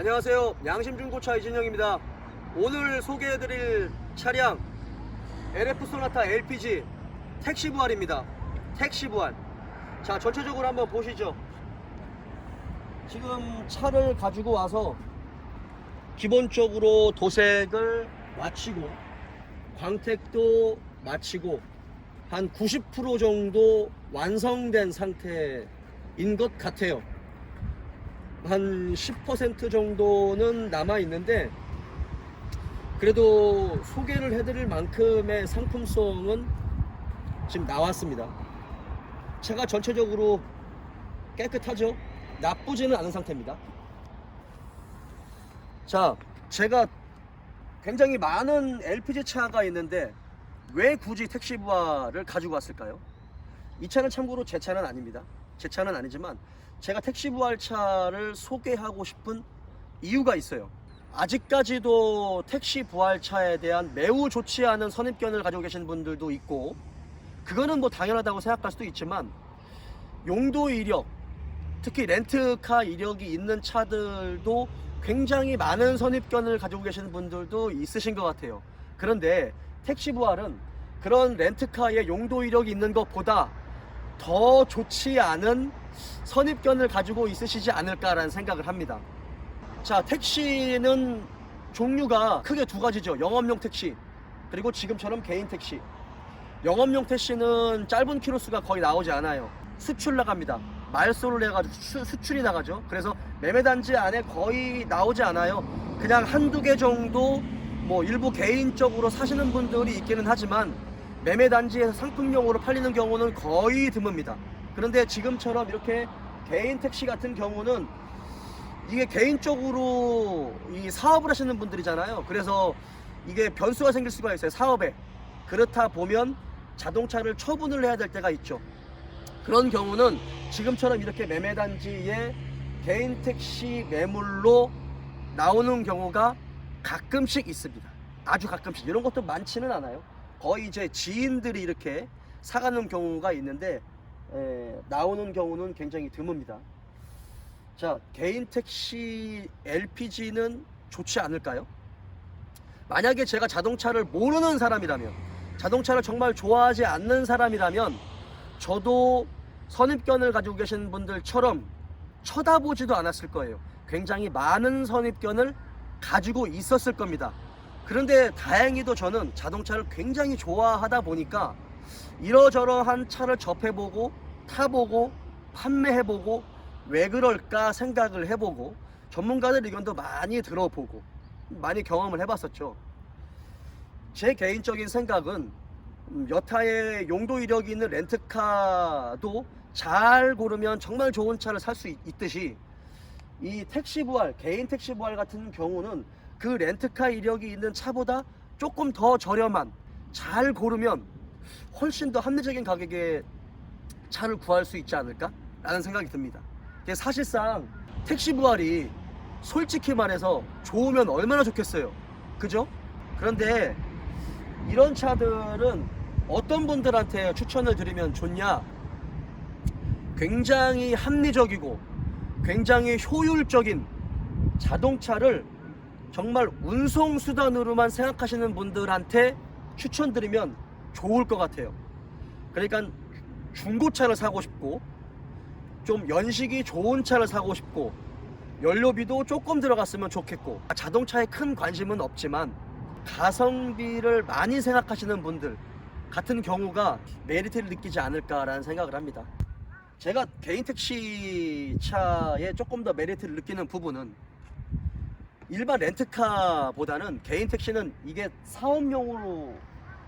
안녕하세요. 양심중고차 이진영입니다. 오늘 소개해드릴 차량 LF 소나타 LPG 택시부활입니다. 택시부활. 자, 전체적으로 한번 보시죠. 지금 차를 가지고 와서 기본적으로 도색을 마치고 광택도 마치고 한 90% 정도 완성된 상태인 것 같아요. 한 10% 정도는 남아 있는데 그래도 소개를 해드릴 만큼의 상품성은 지금 나왔습니다. 차가 전체적으로 깨끗하죠? 나쁘지는 않은 상태입니다. 자, 제가 굉장히 많은 LPG 차가 있는데 왜 굳이 택시부활을 가지고 왔을까요? 이 차는 참고로 제 차는 아닙니다. 제 차는 아니지만 제가 택시부활 차를 소개하고 싶은 이유가 있어요. 아직까지도 택시부활차에 대한 매우 좋지 않은 선입견을 가지고 계신 분들도 있고, 그거는 뭐 당연하다고 생각할 수도 있지만 용도 이력, 특히 렌트카 이력이 있는 차들도 굉장히 많은 선입견을 가지고 계시는 분들도 있으신 것 같아요. 그런데 택시부활은 그런 렌트카의 용도 이력이 있는 것보다 더 좋지 않은 선입견을 가지고 있으시지 않을까라는 생각을 합니다. 자, 택시는 종류가 크게 두 가지죠. 영업용 택시, 그리고 지금처럼 개인 택시. 영업용 택시는 짧은 키로수가 거의 나오지 않아요. 수출 나갑니다. 말소를 해가지고 수출이 나가죠. 그래서 매매단지 안에 거의 나오지 않아요. 그냥 한두 개 정도 뭐 일부 개인적으로 사시는 분들이 있기는 하지만 매매단지에서 상품용으로 팔리는 경우는 거의 드뭅니다. 그런데 지금처럼 이렇게 개인 택시 같은 경우는 이게 개인적으로 이 사업을 하시는 분들이잖아요. 그래서 이게 변수가 생길 수가 있어요, 사업에. 그렇다 보면 자동차를 처분을 해야 될 때가 있죠. 그런 경우는 지금처럼 이렇게 매매단지에 개인 택시 매물로 나오는 경우가 가끔씩 있습니다. 아주 가끔씩. 이런 것도 많지는 않아요. 거의 이제 지인들이 이렇게 사가는 경우가 있는데 나오는 경우는 굉장히 드뭅니다. 자, 개인 택시 LPG는 좋지 않을까요? 만약에 제가 자동차를 모르는 사람이라면, 자동차를 정말 좋아하지 않는 사람이라면 저도 선입견을 가지고 계신 분들처럼 쳐다보지도 않았을 거예요. 굉장히 많은 선입견을 가지고 있었을 겁니다. 그런데 다행히도 저는 자동차를 굉장히 좋아하다 보니까 이러저러한 차를 접해보고 타보고 판매해보고 왜 그럴까 생각을 해보고 전문가들 의견도 많이 들어보고 많이 경험을 해봤었죠. 제 개인적인 생각은 여타의 용도 이력이 있는 렌트카도 잘 고르면 정말 좋은 차를 살 수 있듯이 이 택시부활, 개인 택시부활 같은 경우는 그 렌트카 이력이 있는 차보다 조금 더 저렴한, 잘 고르면 훨씬 더 합리적인 가격에 차를 구할 수 있지 않을까? 라는 생각이 듭니다. 사실상 택시부활이 솔직히 말해서 좋으면 얼마나 좋겠어요. 그죠? 그런데 이런 차들은 어떤 분들한테 추천을 드리면 좋냐? 굉장히 합리적이고 굉장히 효율적인 자동차를 정말 운송수단으로만 생각하시는 분들한테 추천드리면 좋을 것 같아요. 그러니까 중고차를 사고 싶고 좀 연식이 좋은 차를 사고 싶고 연료비도 조금 들어갔으면 좋겠고 자동차에 큰 관심은 없지만 가성비를 많이 생각하시는 분들 같은 경우가 메리트를 느끼지 않을까라는 생각을 합니다. 제가 개인 택시 차에 조금 더 메리트를 느끼는 부분은 일반 렌트카보다는 개인 택시는 이게 사업용으로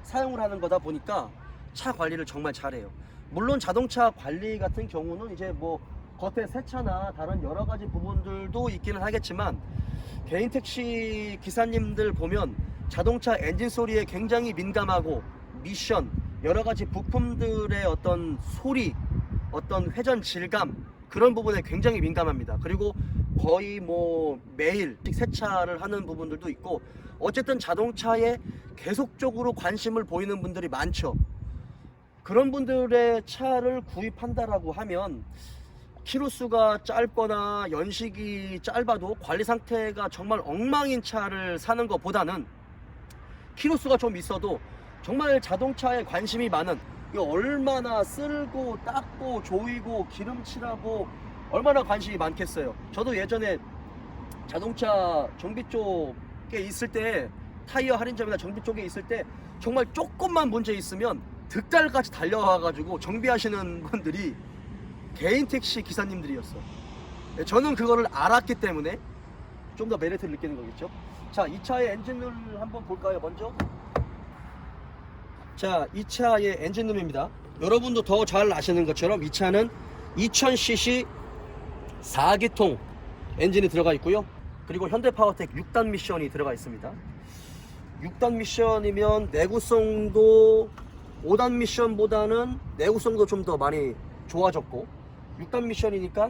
사용을 하는 거다 보니까 차 관리를 정말 잘해요. 물론 자동차 관리 같은 경우는 이제 뭐 겉에 세차나 다른 여러 가지 부분들도 있기는 하겠지만 개인 택시 기사님들 보면 자동차 엔진 소리에 굉장히 민감하고 미션, 여러 가지 부품들의 어떤 소리, 어떤 회전 질감 그런 부분에 굉장히 민감합니다. 그리고 거의 뭐 매일 세차를 하는 부분들도 있고 어쨌든 자동차에 계속적으로 관심을 보이는 분들이 많죠. 그런 분들의 차를 구입한다라고 하면 키로수가 짧거나 연식이 짧아도 관리 상태가 정말 엉망인 차를 사는 것보다는 키로수가 좀 있어도 정말 자동차에 관심이 많은, 이거 얼마나 쓸고 닦고 조이고 기름칠하고 얼마나 관심이 많겠어요. 저도 예전에 자동차 정비 쪽에 있을 때, 타이어 할인점이나 정비 쪽에 있을 때 정말 조금만 문제 있으면 득달같이 달려와가지고 정비하시는 분들이 개인 택시 기사님들이었어요. 저는 그거를 알았기 때문에 좀 더 메리트를 느끼는 거겠죠. 자, 이 차의 엔진을 한번 볼까요? 먼저 자, 이 차의 엔진룸입니다. 여러분도 더 잘 아시는 것처럼 이 차는 2000cc 4기통 엔진이 들어가 있고요. 그리고 현대파워텍 6단 미션이 들어가 있습니다. 6단 미션이면 내구성도 5단 미션보다는 내구성도 좀 더 많이 좋아졌고, 6단 미션이니까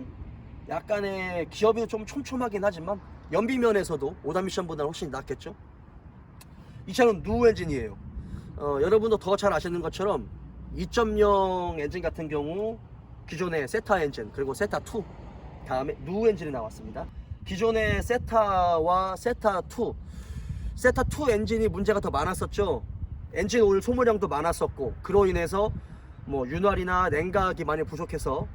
약간의 기업이 좀 촘촘하긴 하지만 연비면에서도 5단 미션보다는 훨씬 낫겠죠. 이 차는 누 엔진이에요. 여러분도 더 잘 아시는 것처럼 2.0 엔진 같은 경우 기존의 세타 엔진 그리고 세타2 다음에 누 엔진이 나왔습니다. 기존의 세타와 세타2 엔진이 문제가 더 많았었죠. 엔진 오일 소모량도 많았었고, 그로 인해서 뭐 윤활이나 냉각이 많이 부족해서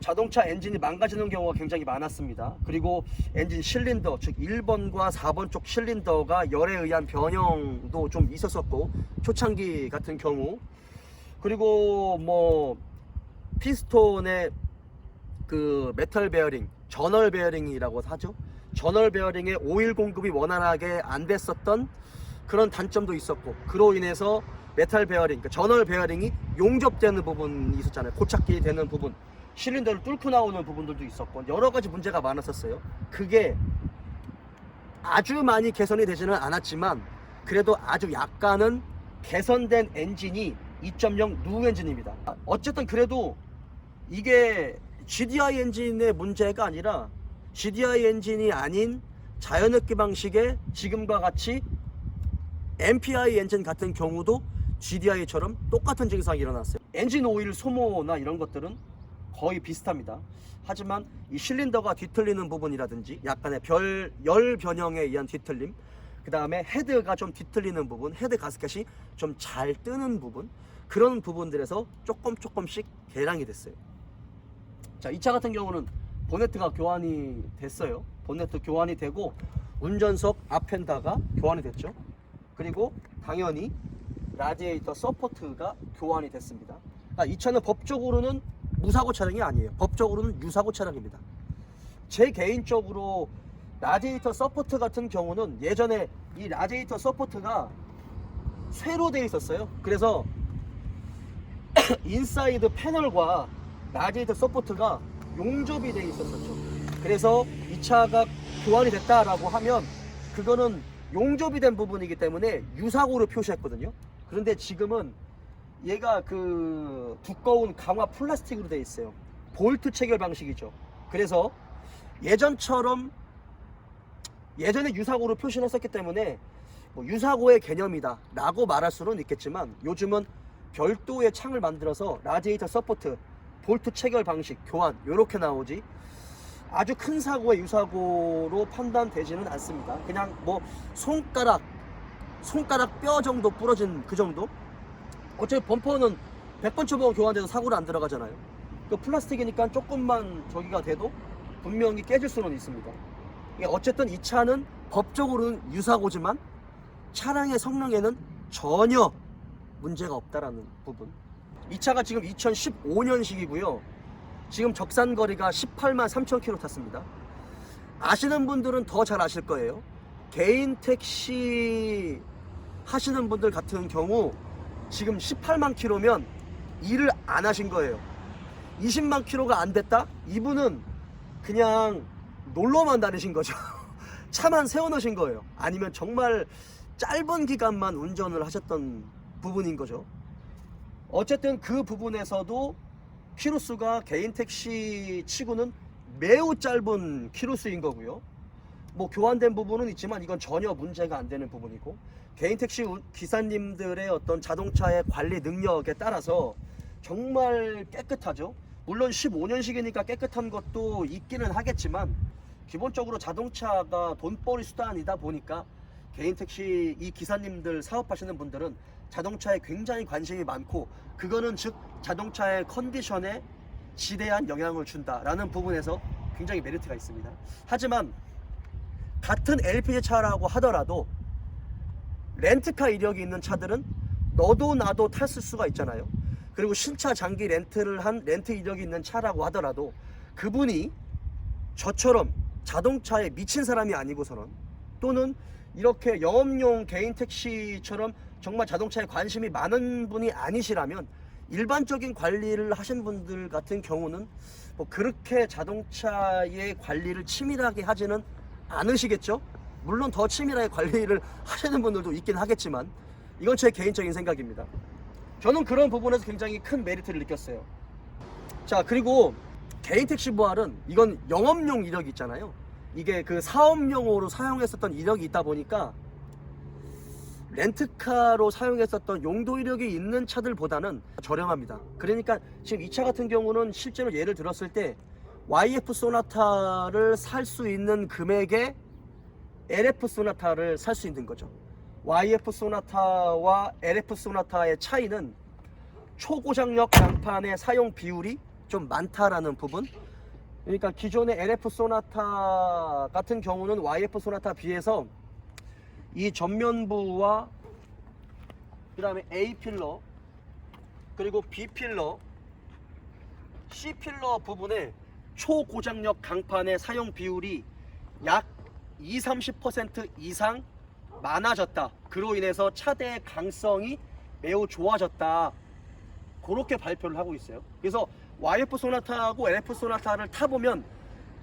자동차 엔진이 망가지는 경우가 굉장히 많았습니다. 그리고 엔진 실린더, 즉 1번과 4번 쪽 실린더가 열에 의한 변형도 좀 있었었고, 초창기 같은 경우. 그리고 뭐 피스톤의 그 메탈 베어링, 저널 베어링이라고 하죠. 저널 베어링의 오일 공급이 원활하게 안 됐었던 그런 단점도 있었고, 그로 인해서 메탈 베어링, 그러니까 저널 베어링이 용접되는 부분이 있었잖아요. 고착기 되는 부분, 실린더를 뚫고 나오는 부분들도 있었고, 여러 가지 문제가 많았었어요. 그게 아주 많이 개선이 되지는 않았지만 그래도 아주 약간은 개선된 엔진이 2.0 누 엔진입니다. 어쨌든 그래도 이게 GDI 엔진의 문제가 아니라 GDI 엔진이 아닌 자연흡기 방식의 지금과 같이 MPI 엔진 같은 경우도 GDI처럼 똑같은 증상이 일어났어요. 엔진 오일 소모나 이런 것들은 거의 비슷합니다. 하지만 이 실린더가 뒤틀리는 부분이라든지 약간의 열 변형에 의한 뒤틀림, 그 다음에 헤드가 좀 뒤틀리는 부분, 헤드 가스켓이 좀 잘 뜨는 부분, 그런 부분들에서 조금씩 개량이 됐어요. 자, 이 차 같은 경우는 보네트가 교환이 됐어요. 보네트 교환이 되고 운전석 앞펜다가 교환이 됐죠. 그리고 당연히 라디에이터 서포트가 교환이 됐습니다. 이 차는 법적으로는 무사고 차량이 아니에요. 법적으로는 유사고 차량입니다. 제 개인적으로 라디에이터 서포트 같은 경우는 예전에 이 라디에이터 서포트가 쇠로 되어 있었어요. 그래서 인사이드 패널과 라디에이터 서포트가 용접이 되어 있었었죠. 그래서 이 차가 교환이 됐다라고 하면 그거는 용접이 된 부분이기 때문에 유사고로 표시했거든요. 그런데 지금은 얘가 그 두꺼운 강화 플라스틱으로 되어 있어요. 볼트 체결 방식이죠. 그래서 예전에 유사고로 표시를 했었기 때문에 뭐 유사고의 개념이다 라고 말할 수는 있겠지만, 요즘은 별도의 창을 만들어서 라디에이터 서포트, 볼트 체결 방식, 교환 이렇게 나오지 아주 큰 사고의 유사고로 판단되지는 않습니다. 그냥 뭐 손가락 뼈 정도 부러진 그 정도. 어차피 범퍼는 100번 쳐보고 교환돼도 사고를 안 들어가잖아요. 그 플라스틱이니까 조금만 저기가 돼도 분명히 깨질 수는 있습니다. 어쨌든 이 차는 법적으로는 유사고지만 차량의 성능에는 전혀 문제가 없다라는 부분. 이 차가 지금 2015년식이고요. 지금 적산 거리가 18만 3천 킬로 탔습니다. 아시는 분들은 더 잘 아실 거예요. 개인 택시 하시는 분들 같은 경우 지금 18만 킬로면 일을 안 하신 거예요. 20만 킬로가 안 됐다? 이분은 그냥 놀러만 다니신 거죠. 차만 세워놓으신 거예요. 아니면 정말 짧은 기간만 운전을 하셨던 부분인 거죠. 어쨌든 그 부분에서도 키로수가 개인 택시 치고는 매우 짧은 키로수인 거고요. 뭐 교환된 부분은 있지만 이건 전혀 문제가 안 되는 부분이고, 개인 택시 기사님들의 어떤 자동차의 관리 능력에 따라서 정말 깨끗하죠. 물론 15년식이니까 깨끗한 것도 있기는 하겠지만 기본적으로 자동차가 돈벌이 수단이다 보니까 개인 택시 이 기사님들 사업하시는 분들은 자동차에 굉장히 관심이 많고, 그거는 즉 자동차의 컨디션에 지대한 영향을 준다라는 부분에서 굉장히 메리트가 있습니다. 하지만 같은 LPG 차라고 하더라도 렌트카 이력이 있는 차들은 너도 나도 탔을 수가 있잖아요. 그리고 신차 장기 렌트를 한 렌트 이력이 있는 차라고 하더라도 그분이 저처럼 자동차에 미친 사람이 아니고서는, 또는 이렇게 영업용 개인 택시처럼 정말 자동차에 관심이 많은 분이 아니시라면, 일반적인 관리를 하신 분들 같은 경우는 뭐 그렇게 자동차의 관리를 치밀하게 하지는 않으시겠죠. 물론 더 치밀하게 관리를 하시는 분들도 있긴 하겠지만 이건 제 개인적인 생각입니다. 저는 그런 부분에서 굉장히 큰 메리트를 느꼈어요. 자, 그리고 개인 택시 부활은 이건 영업용 이력이 있잖아요. 이게 그 사업용으로 사용했었던 이력이 있다 보니까 렌트카로 사용했었던 용도 이력이 있는 차들보다는 저렴합니다. 그러니까 지금 이 차 같은 경우는 실제로 예를 들었을 때 YF 소나타를 살 수 있는 금액에 LF 소나타를 살 수 있는 거죠. YF 소나타와 LF 소나타의 차이는 초고장력 강판의 사용 비율이 좀 많다라는 부분. 그러니까 기존의 LF 소나타 같은 경우는 YF 소나타 비해서 이 전면부와 그 다음에 A 필러, 그리고 B 필러, C 필러 부분에 초고장력 강판의 사용 비율이 약 20-30% 이상 많아졌다. 그로 인해서 차대의 강성이 매우 좋아졌다. 그렇게 발표를 하고 있어요. 그래서 YF 소나타하고 LF 소나타를 타보면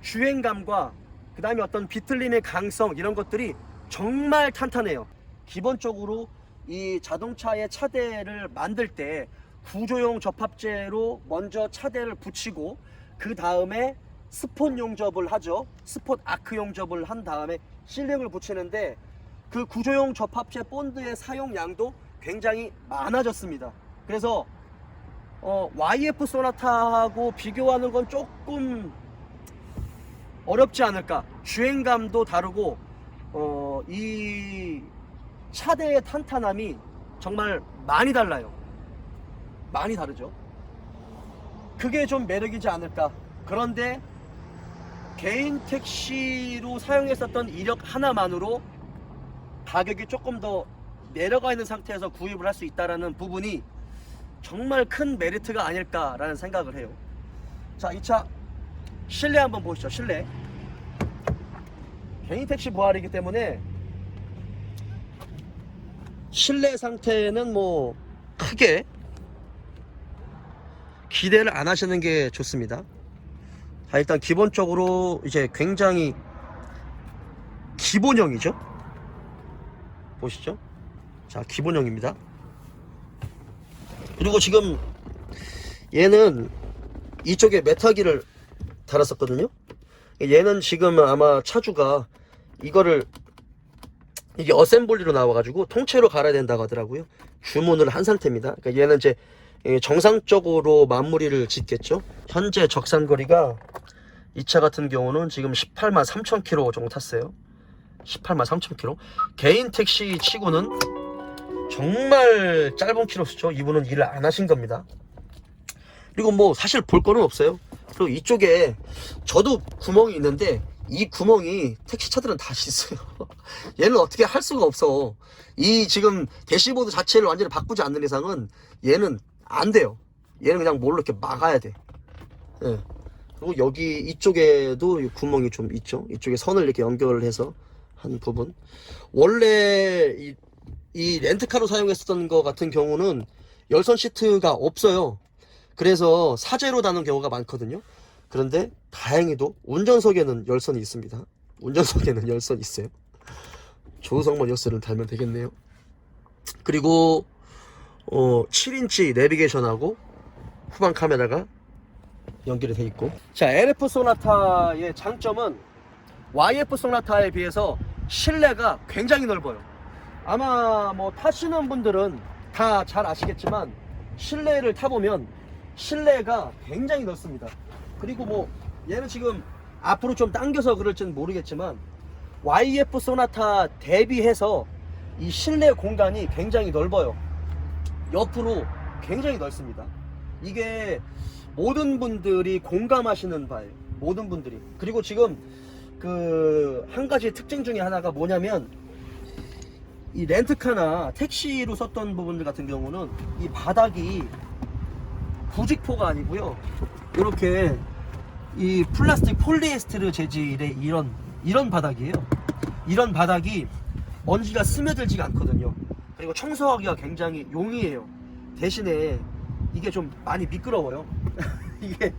주행감과 그 다음에 어떤 비틀림의 강성, 이런 것들이 정말 탄탄해요. 기본적으로 이 자동차의 차대를 만들 때 구조용 접합제로 먼저 차대를 붙이고 그 다음에 스폿 용접을 하죠. 스폿 아크 용접을 한 다음에 실링을 붙이는데 그 구조용 접합제 본드의 사용량도 굉장히 많아졌습니다. 그래서 YF 소나타하고 비교하는 건 조금 어렵지 않을까. 주행감도 다르고 이 차대의 탄탄함이 정말 많이 달라요. 많이 다르죠. 그게 좀 매력이지 않을까. 그런데 개인 택시로 사용했었던 이력 하나만으로 가격이 조금 더 내려가 있는 상태에서 구입을 할 수 있다는 부분이 정말 큰 메리트가 아닐까라는 생각을 해요. 자, 이 차 실내 한번 보시죠. 실내. 개인 택시 부활이기 때문에 실내 상태는 뭐 크게 기대를 안 하시는 게 좋습니다. 자, 일단 기본적으로 이제 굉장히 기본형이죠. 보시죠. 자, 기본형입니다. 그리고 지금 얘는 이쪽에 메타기를 달았었거든요. 얘는 지금 아마 차주가 이거를, 이게 어셈블리로 나와가지고 통째로 갈아야 된다고 하더라고요. 주문을 한 상태입니다. 그러니까 얘는 이제 정상적으로 마무리를 짓겠죠. 현재 적산거리가 이 차 같은 경우는 지금 18만 3천 킬로 정도 탔어요. 18만 3천 킬로. 개인 택시 치고는 정말 짧은 키로수죠. 이분은 일을 안 하신 겁니다. 그리고 뭐 사실 볼 거는 없어요. 그리고 이쪽에 저도 구멍이 있는데 이 구멍이 택시 차들은 다 있어요. 얘는 어떻게 할 수가 없어. 이 지금 대시보드 자체를 완전히 바꾸지 않는 이상은 얘는 안 돼요. 얘는 그냥 뭘로 이렇게 막아야 돼. 예. 그리고 여기 이쪽에도 구멍이 좀 있죠. 이쪽에 선을 이렇게 연결을 해서 한 부분. 원래 이 렌트카로 사용했었던 거 같은 경우는 열선 시트가 없어요. 그래서 사제로 다는 경우가 많거든요. 그런데 다행히도 운전석에는 열선이 있습니다. 운전석에는 열선이 있어요. 조성모 열선을 달면 되겠네요. 그리고 7인치 내비게이션하고 후방 카메라가 연결이 돼 있고. 자, LF 소나타의 장점은 YF 소나타에 비해서 실내가 굉장히 넓어요. 아마 뭐 타시는 분들은 다 잘 아시겠지만 실내를 타보면 실내가 굉장히 넓습니다. 그리고 뭐 얘는 지금 앞으로 좀 당겨서 그럴지는 모르겠지만 YF 소나타 대비해서 이 실내 공간이 굉장히 넓어요. 옆으로 굉장히 넓습니다. 이게 모든 분들이 공감하시는 바예요. 모든 분들이. 그리고 지금 그 한 가지 특징 중에 하나가 뭐냐면 이 렌트카나 택시로 썼던 부분들 같은 경우는 이 바닥이 부직포가 아니고요, 이렇게 이 플라스틱 폴리에스테르 재질의 이런 바닥이에요. 이런 바닥이 먼지가 스며들지가 않거든요. 그리고 청소하기가 굉장히 용이해요. 대신에 이게 좀 많이 미끄러워요. 이게,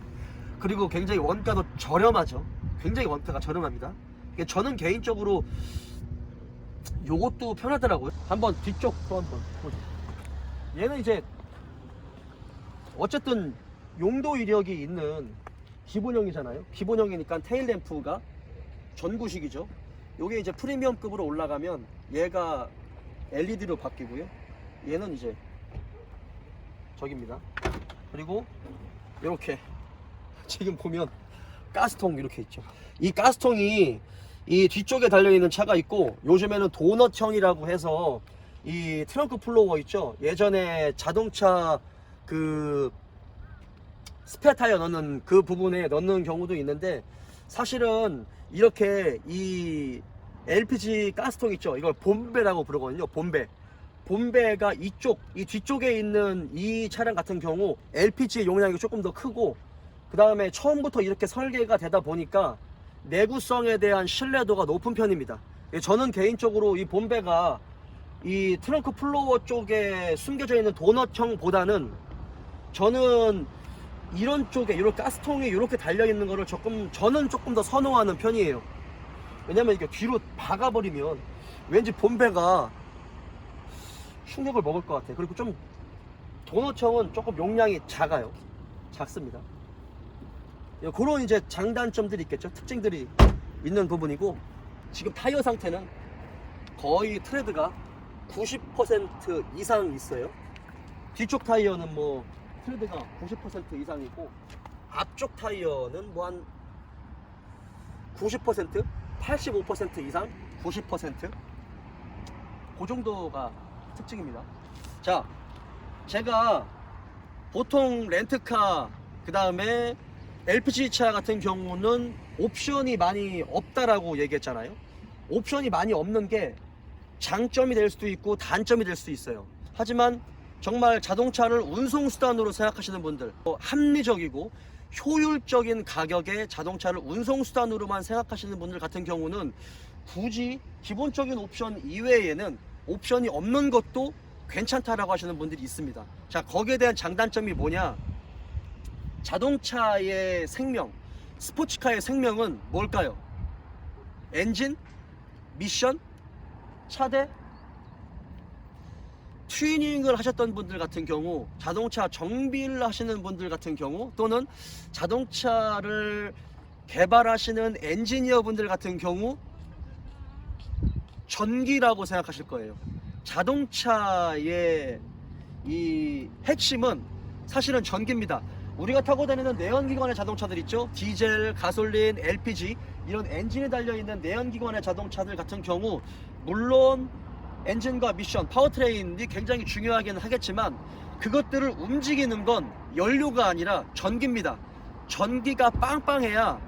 그리고 굉장히 원가도 저렴하죠. 굉장히 원가가 저렴합니다. 저는 개인적으로 요것도 편하더라고요. 한번 뒤쪽도 한번 보죠. 얘는 이제 어쨌든 용도 이력이 있는 기본형이잖아요. 기본형이니까 테일램프가 전구식이죠. 요게 이제 프리미엄급으로 올라가면 얘가 LED로 바뀌고요. 얘는 이제 저깁니다. 그리고 이렇게 지금 보면 가스통 이렇게 있죠. 이 가스통이 이 뒤쪽에 달려있는 차가 있고, 요즘에는 도넛형이라고 해서 이 트렁크 플로어 있죠. 예전에 자동차 그 스페어 타이어 넣는 그 부분에 넣는 경우도 있는데, 사실은 이렇게 이 LPG 가스통 있죠. 이걸 봄배라고 부르거든요. 봄배가 이 뒤쪽에 있는 이 차량 같은 경우 LPG 용량이 조금 더 크고, 그 다음에 처음부터 이렇게 설계가 되다 보니까 내구성에 대한 신뢰도가 높은 편입니다. 저는 개인적으로 이 봄배가 이 트렁크 플로어 쪽에 숨겨져 있는 도넛형보다는 저는 이런 쪽에 이렇게 가스통이 이렇게 달려있는 거를 저는 조금 더 선호하는 편이에요. 왜냐면 이게 뒤로 박아버리면 왠지 봄배가 충격을 먹을 것 같아요. 그리고 좀 도넛형은 조금 용량이 작습니다. 그런 이제 장단점들이 있겠죠. 특징들이 있는 부분이고, 지금 타이어 상태는 거의 트레드가 90% 이상 있어요. 뒤쪽 타이어는 뭐 트레드가 90% 이상이고, 앞쪽 타이어는 뭐 한 90%, 85% 이상, 90%, 그 정도가 특징입니다. 자, 제가 보통 렌트카, 그 다음에 LPG 차 같은 경우는 옵션이 많이 없다라고 얘기했잖아요. 옵션이 많이 없는 게 장점이 될 수도 있고 단점이 될 수도 있어요. 하지만 정말 자동차를 운송수단으로 생각하시는 분들, 합리적이고 효율적인 가격의 자동차를 운송수단으로만 생각하시는 분들 같은 경우는 굳이 기본적인 옵션 이외에는 옵션이 없는 것도 괜찮다라고 하시는 분들이 있습니다. 자, 거기에 대한 장단점이 뭐냐? 자동차의 생명, 스포츠카의 생명은 뭘까요? 엔진, 미션, 차대. 튜닝을 하셨던 분들 같은 경우, 자동차 정비를 하시는 분들 같은 경우, 또는 자동차를 개발하시는 엔지니어 분들 같은 경우 전기라고 생각하실 거예요. 자동차의 이 핵심은 사실은 전기입니다. 우리가 타고 다니는 내연기관의 자동차들 있죠. 디젤, 가솔린, LPG 이런 엔진이 달려있는 내연기관의 자동차들 같은 경우, 물론 엔진과 미션, 파워트레인이 굉장히 중요하긴 하겠지만 그것들을 움직이는 건 연료가 아니라 전기입니다. 전기가 빵빵해야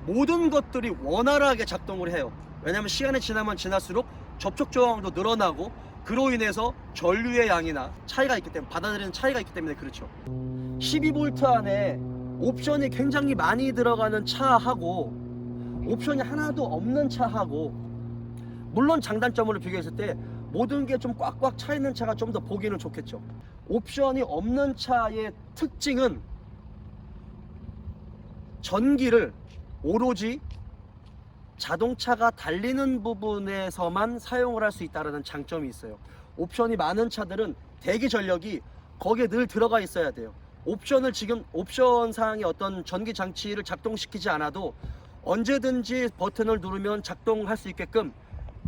모든 것들이 원활하게 작동을 해요. 왜냐하면 시간이 지나면 지날수록 접촉 저항도 늘어나고, 그로 인해서 전류의 양이나 차이가 있기 때문에, 받아들이는 차이가 있기 때문에 그렇죠. 12V 안에 옵션이 굉장히 많이 들어가는 차하고 옵션이 하나도 없는 차하고, 물론 장단점으로 비교했을 때 모든 게 좀 꽉꽉 차 있는 차가 좀 더 보기는 좋겠죠. 옵션이 없는 차의 특징은 전기를 오로지 자동차가 달리는 부분에서만 사용을 할 수 있다는 장점이 있어요. 옵션이 많은 차들은 대기 전력이 거기에 늘 들어가 있어야 돼요. 옵션 사항의 어떤 전기 장치를 작동시키지 않아도 언제든지 버튼을 누르면 작동할 수 있게끔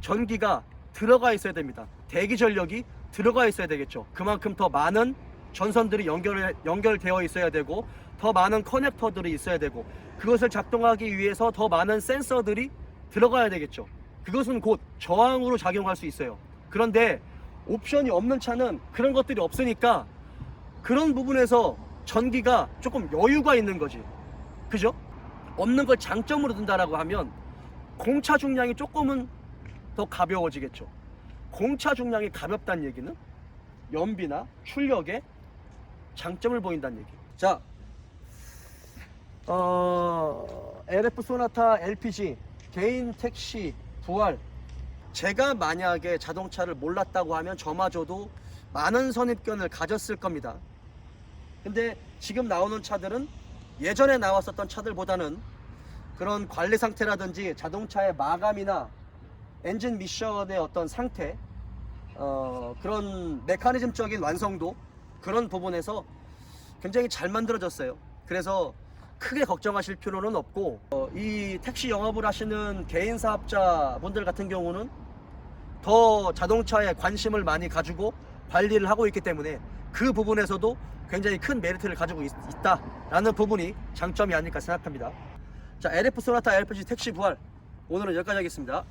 전기가 들어가 있어야 됩니다. 대기 전력이 들어가 있어야 되겠죠. 그만큼 더 많은 전선들이 연결되어 있어야 되고 더 많은 커넥터들이 있어야 되고 그것을 작동하기 위해서 더 많은 센서들이 들어가야 되겠죠. 그것은 곧 저항으로 작용할 수 있어요. 그런데 옵션이 없는 차는 그런 것들이 없으니까 그런 부분에서 전기가 조금 여유가 있는 거지. 그죠? 없는 걸 장점으로 든다라고 하면 공차 중량이 조금은 더 가벼워지겠죠. 공차 중량이 가볍다는 얘기는 연비나 출력에 장점을 보인다는 얘기. 자, LF 소나타 LPG 개인 택시 부활. 제가 만약에 자동차를 몰랐다고 하면 저마저도 많은 선입견을 가졌을 겁니다. 근데 지금 나오는 차들은 예전에 나왔었던 차들보다는 그런 관리 상태라든지 자동차의 마감이나 엔진 미션의 어떤 상태, 그런 메커니즘적인 완성도, 그런 부분에서 굉장히 잘 만들어졌어요. 그래서 크게 걱정하실 필요는 없고, 이 택시 영업을 하시는 개인 사업자분들 같은 경우는 더 자동차에 관심을 많이 가지고 관리를 하고 있기 때문에 그 부분에서도 굉장히 큰 메리트를 가지고 있다라는 부분이 장점이 아닐까 생각합니다. 자, LF 소나타 LPG 택시 부활, 오늘은 여기까지 하겠습니다.